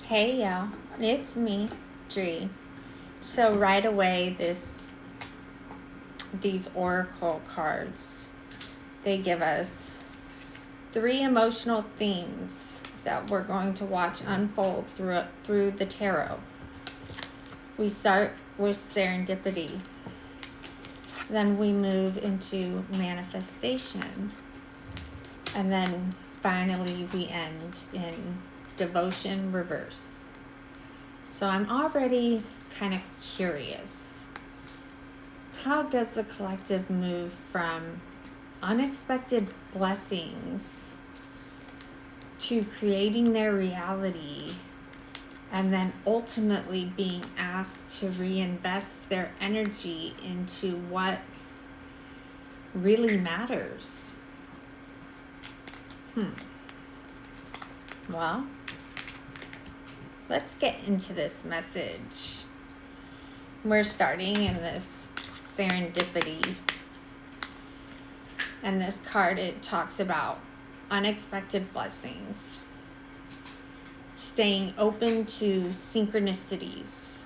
Hey y'all, it's me, Dree. So right away, these oracle cards, they give us 3 emotional themes that we're going to watch unfold through the tarot. We start with serendipity, then we move into manifestation, and then finally we end in devotion reverse. So I'm already kind of curious. How does the collective move from unexpected blessings to creating their reality and then ultimately being asked to reinvest their energy into what really matters? Well, let's get into this message. We're starting in this serendipity. And this card, it talks about unexpected blessings, staying open to synchronicities.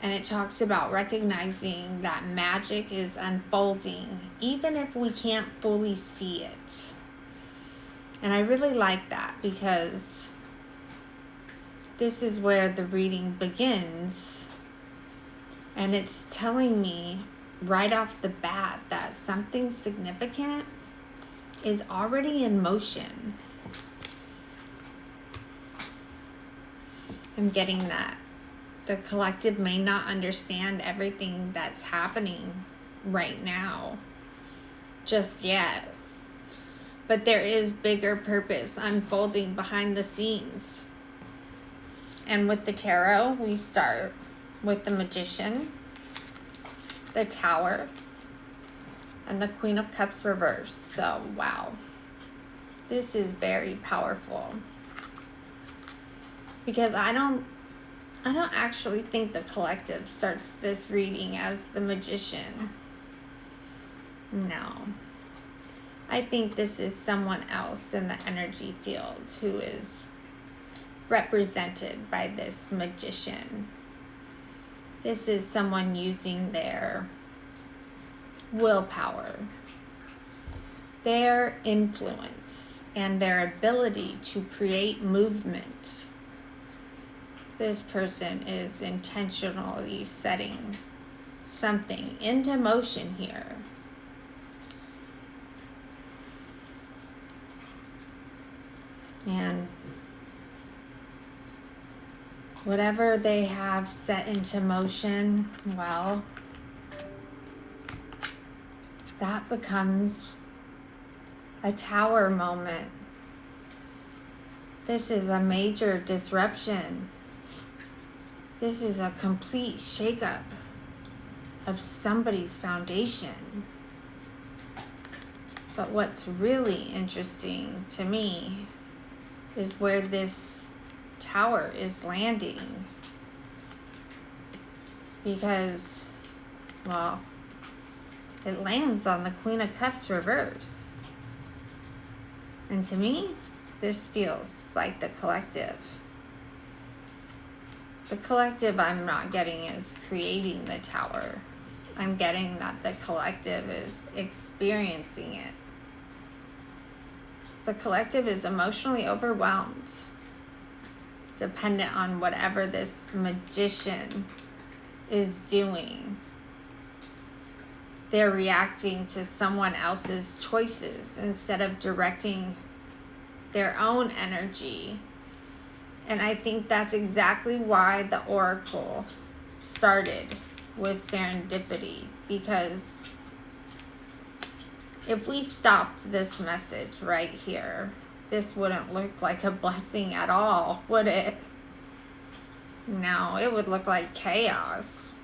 And it talks about recognizing that magic is unfolding, even if we can't fully see it. And I really like that because this is where the reading begins. And it's telling me right off the bat that something significant is already in motion. I'm getting that the collective may not understand everything that's happening right now just yet, but there is bigger purpose unfolding behind the scenes. And with the tarot, we start with the Magician, the Tower, and the Queen of Cups reverse. So, wow. This is very powerful. Because I don't actually think the collective starts this reading as the Magician. No. I think this is someone else in the energy field who is represented by this Magician. This is someone using their willpower, their influence, and their ability to create movement. This person is intentionally setting something into motion here. And whatever they have set into motion, well, that becomes a tower moment. This is a major disruption. This is a complete shakeup of somebody's foundation. But what's really interesting to me is where this tower is landing. Because, well, it lands on the Queen of Cups reverse. And to me, this feels like the collective. The collective I'm not getting is creating the tower. I'm getting that the collective is experiencing it. The collective is emotionally overwhelmed, dependent on whatever this Magician is doing. They're reacting to someone else's choices instead of directing their own energy. And I think that's exactly why the oracle started with serendipity, because if we stopped this message right here, this wouldn't look like a blessing at all, would it? No, it would look like chaos.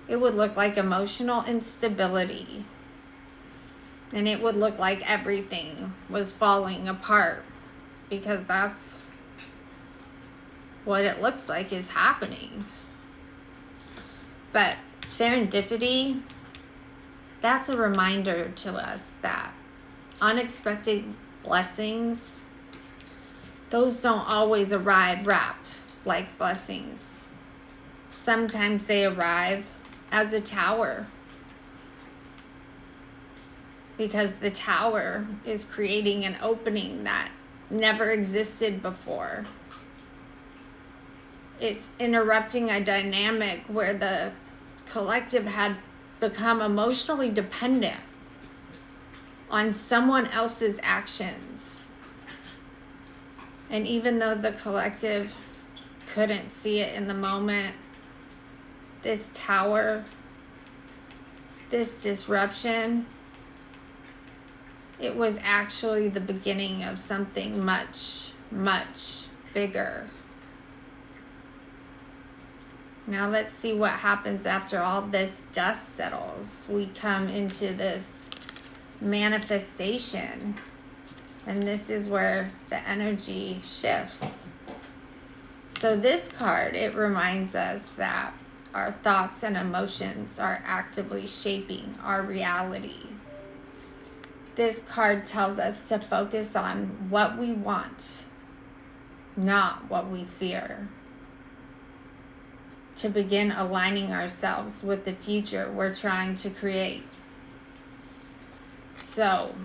It would look like emotional instability. And it would look like everything was falling apart, because that's what it looks like is happening. But serendipity, that's a reminder to us that unexpected blessings, those don't always arrive wrapped like blessings. Sometimes they arrive as a tower, because the tower is creating an opening that never existed before. It's interrupting a dynamic where the collective had become emotionally dependent on someone else's actions. And even though the collective couldn't see it in the moment, this tower, this disruption, it was actually the beginning of something much, much bigger. Now let's see what happens after all this dust settles. We come into this manifestation, and this is where the energy shifts. So this card, it reminds us that our thoughts and emotions are actively shaping our reality. This card tells us to focus on what we want, not what we fear. To begin aligning ourselves with the future we're trying to create. So,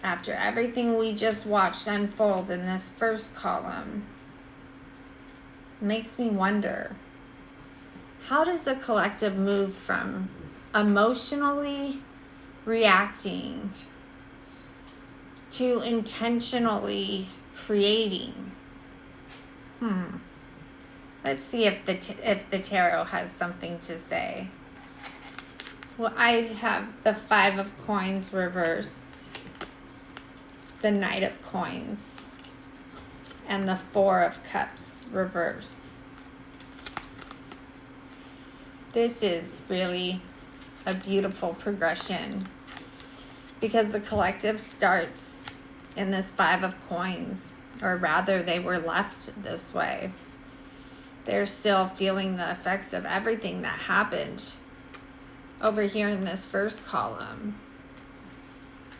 after everything we just watched unfold in this first column, makes me wonder, how does the collective move from emotionally reacting to intentionally creating? Let's see if the tarot has something to say. Well, I have the 5 of Coins reversed, the Knight of Coins, and the 4 of Cups reversed. This is really a beautiful progression, because the collective starts in this 5 of Coins, or rather they were left this way. They're still feeling the effects of everything that happened over here in this first column.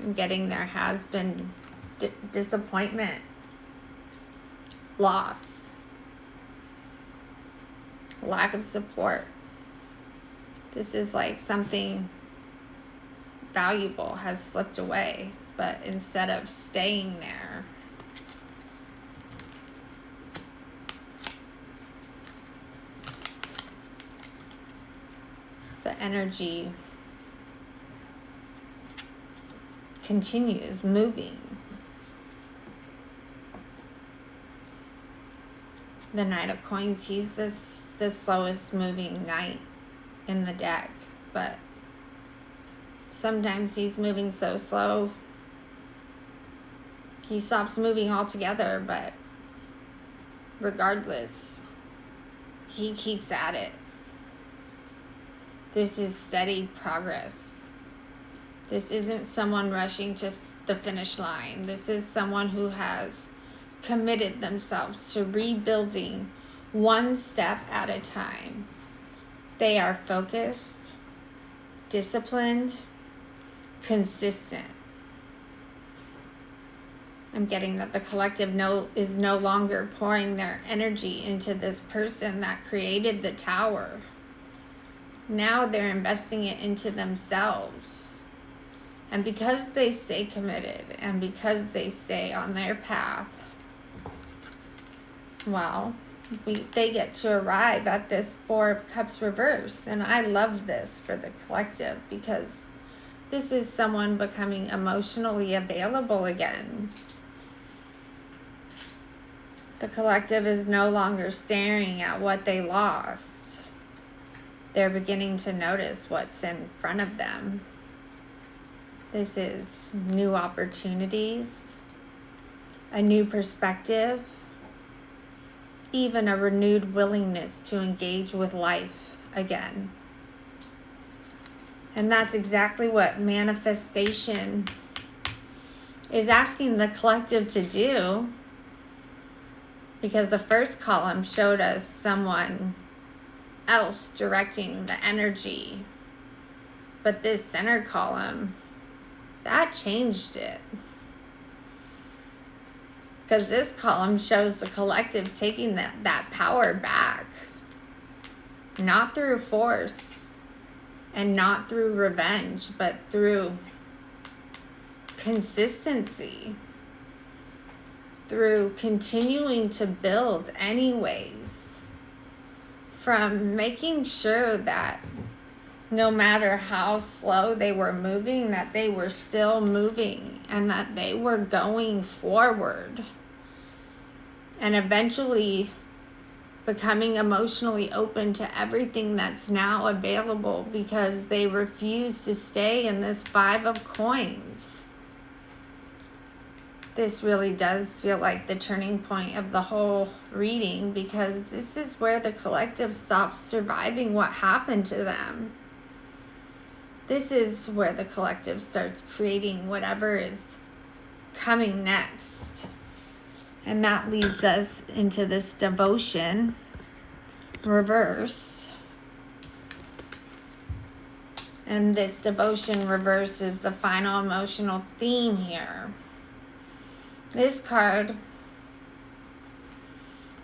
I'm getting there has been disappointment, loss, lack of support. This is like something valuable has slipped away, but instead of staying there, the energy continues moving. The Knight of Coins, he's the slowest moving knight in the deck, but sometimes he's moving so slow he stops moving altogether, but regardless, he keeps at it. This is steady progress. This isn't someone rushing to the finish line. This is someone who has committed themselves to rebuilding one step at a time. They are focused, disciplined, consistent. I'm getting that the collective is no longer pouring their energy into this person that created the tower. Now they're investing it into themselves. And because they stay committed and because they stay on their path, well, they get to arrive at this 4 of Cups reverse. And I love this for the collective, because this is someone becoming emotionally available again. The collective is no longer staring at what they lost. They're beginning to notice what's in front of them. This is new opportunities, a new perspective, even a renewed willingness to engage with life again. And that's exactly what manifestation is asking the collective to do, because the first column showed us someone else directing the energy, but this center column, that changed it. Because this column shows the collective taking that power back. Not through force and not through revenge, but through consistency. Through continuing to build anyways. From making sure that no matter how slow they were moving, that they were still moving and that they were going forward. And eventually becoming emotionally open to everything that's now available because they refuse to stay in this 5 of coins. This really does feel like the turning point of the whole reading, because this is where the collective stops surviving what happened to them. This is where the collective starts creating whatever is coming next. And that leads us into this devotion reverse. And this devotion reverse is the final emotional theme here. This card,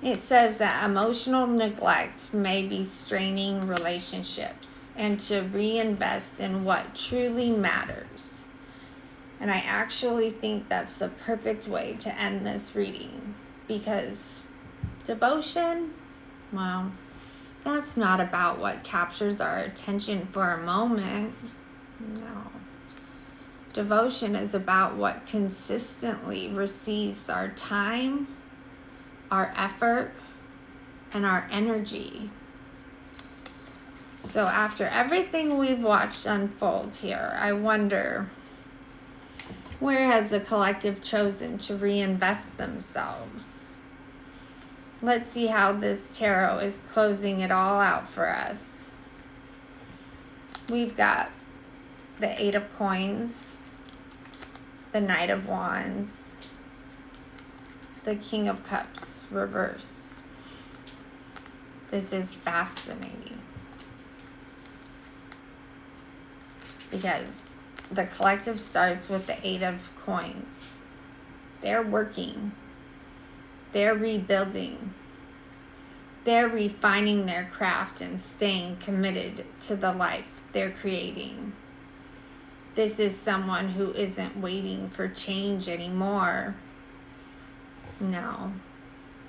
it says that emotional neglect may be straining relationships and to reinvest in what truly matters. And I actually think that's the perfect way to end this reading, because devotion, well, that's not about what captures our attention for a moment. No. Devotion is about what consistently receives our time, our effort, and our energy. So after everything we've watched unfold here, I wonder, where has the collective chosen to reinvest themselves? Let's see how this tarot is closing it all out for us. We've got the 8 of Coins, the Knight of Wands, the King of Cups, reverse. This is fascinating, because the collective starts with the 8 of Coins. They're working. They're rebuilding. They're refining their craft and staying committed to the life they're creating. This is someone who isn't waiting for change anymore. No.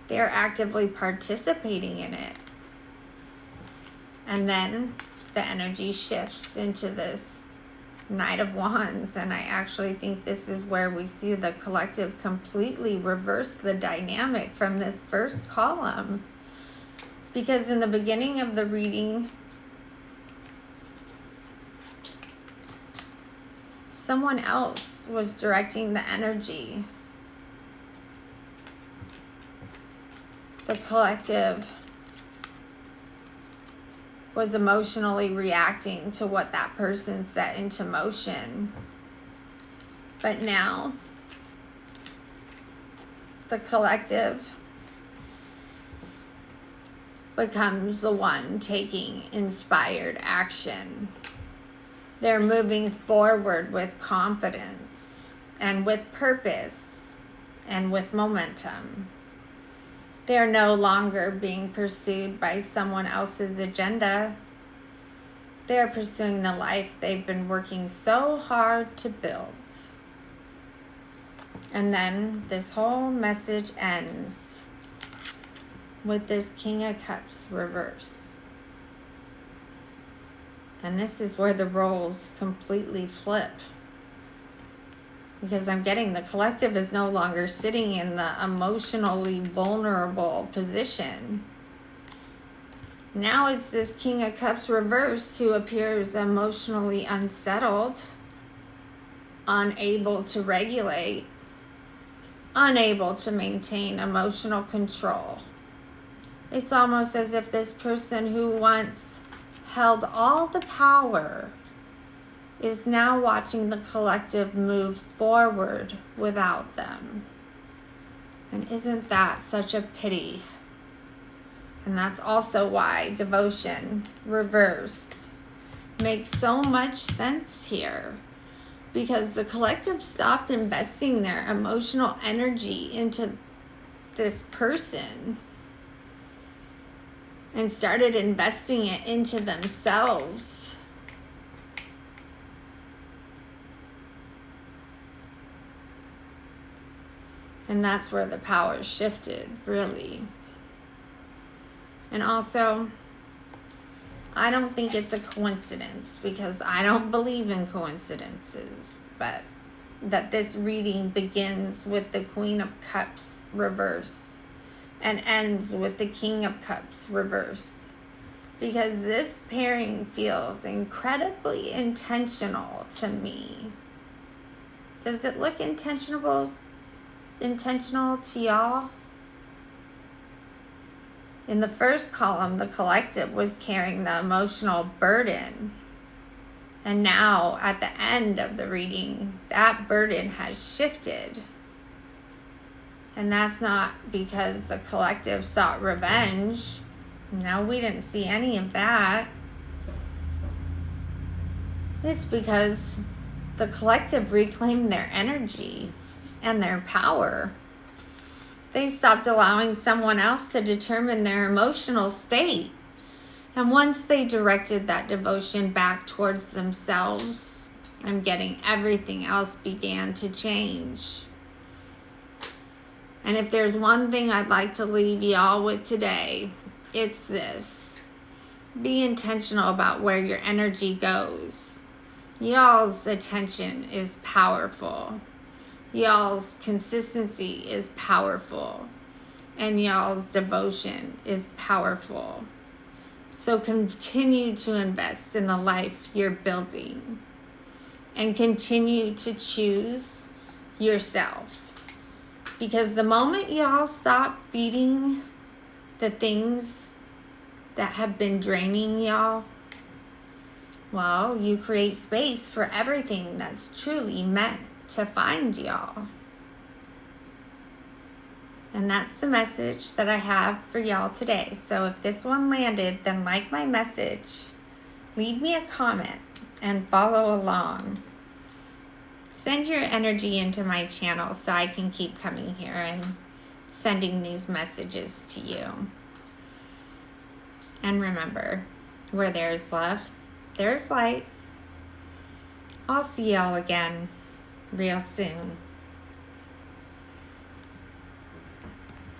They're actively participating in it. And then the energy shifts into this Knight of Wands, and I actually think this is where we see the collective completely reverse the dynamic from this first column. Because in the beginning of the reading, someone else was directing the energy. The collective was emotionally reacting to what that person set into motion. But now, the collective becomes the one taking inspired action. They're moving forward with confidence and with purpose and with momentum. They're no longer being pursued by someone else's agenda. They're pursuing the life they've been working so hard to build. And then this whole message ends with this King of Cups reverse. And this is where the roles completely flip. Because I'm getting the collective is no longer sitting in the emotionally vulnerable position. Now it's this King of Cups reverse who appears emotionally unsettled, unable to regulate, unable to maintain emotional control. It's almost as if this person who once held all the power is now watching the collective move forward without them. And isn't that such a pity? And that's also why devotion reverse makes so much sense here. because the collective stopped investing their emotional energy into this person and started investing it into themselves. And that's where the power shifted, really. And also, I don't think it's a coincidence, because I don't believe in coincidences, but that this reading begins with the Queen of Cups reversed and ends with the King of Cups reversed, because this pairing feels incredibly intentional to me. Does it look intentional to y'all? In the first column, the collective was carrying the emotional burden. And now, at the end of the reading, that burden has shifted. And that's not because the collective sought revenge. No, we didn't see any of that. It's because the collective reclaimed their energy and their power. They stopped allowing someone else to determine their emotional state. And once they directed that devotion back towards themselves, I'm getting everything else began to change. And if there's one thing I'd like to leave y'all with today, it's this. Be intentional about where your energy goes. Y'all's attention is powerful. Y'all's consistency is powerful. And y'all's devotion is powerful. So continue to invest in the life you're building. And continue to choose yourself. Because the moment y'all stop feeding the things that have been draining y'all, well, you create space for everything that's truly meant to find y'all. And that's the message that I have for y'all today. So if this one landed, then like my message, leave me a comment, and follow along. Send your energy into my channel so I can keep coming here and sending these messages to you. And remember, where there's love, there's light. I'll see y'all again real soon.